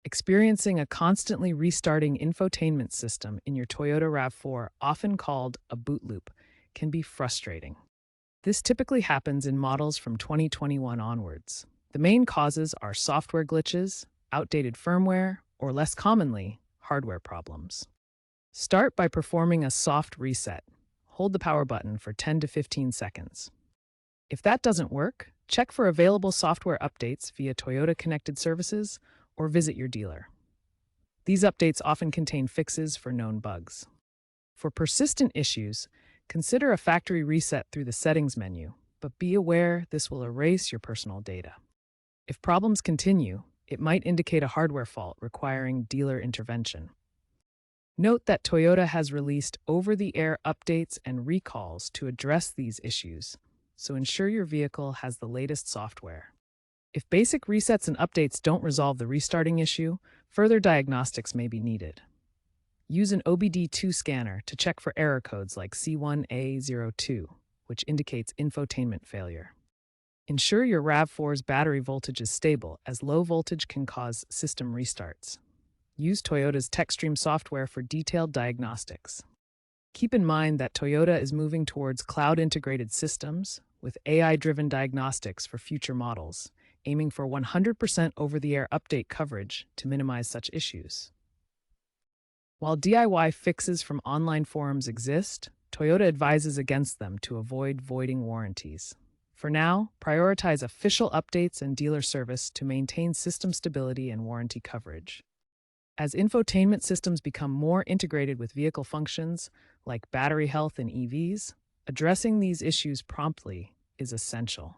Experiencing a constantly restarting infotainment system in your Toyota RAV4, often called a boot loop, can be frustrating. This typically happens in models from 2021 onwards. The main causes are software glitches, outdated firmware, or less commonly, hardware problems. Start by performing a soft reset. Hold the power button for 10 to 15 seconds. If that doesn't work, check for available software updates via Toyota Connected Services or visit your dealer. These updates often contain fixes for known bugs. For persistent issues, consider a factory reset through the Settings menu, but be aware this will erase your personal data. If problems continue, it might indicate a hardware fault requiring dealer intervention. Note that Toyota has released over-the-air updates and recalls to address these issues, so ensure your vehicle has the latest software. If basic resets and updates don't resolve the restarting issue, further diagnostics may be needed. Use an OBD2 scanner to check for error codes like C1A02, which indicates infotainment failure. Ensure your RAV4's battery voltage is stable, as low voltage can cause system restarts. Use Toyota's TechStream software for detailed diagnostics. Keep in mind that Toyota is moving towards cloud-integrated systems with AI-driven diagnostics for future models, aiming for 100% over-the-air update coverage to minimize such issues. While DIY fixes from online forums exist, Toyota advises against them to avoid voiding warranties. For now, prioritize official updates and dealer service to maintain system stability and warranty coverage. As infotainment systems become more integrated with vehicle functions, like battery health in EVs, addressing these issues promptly is essential.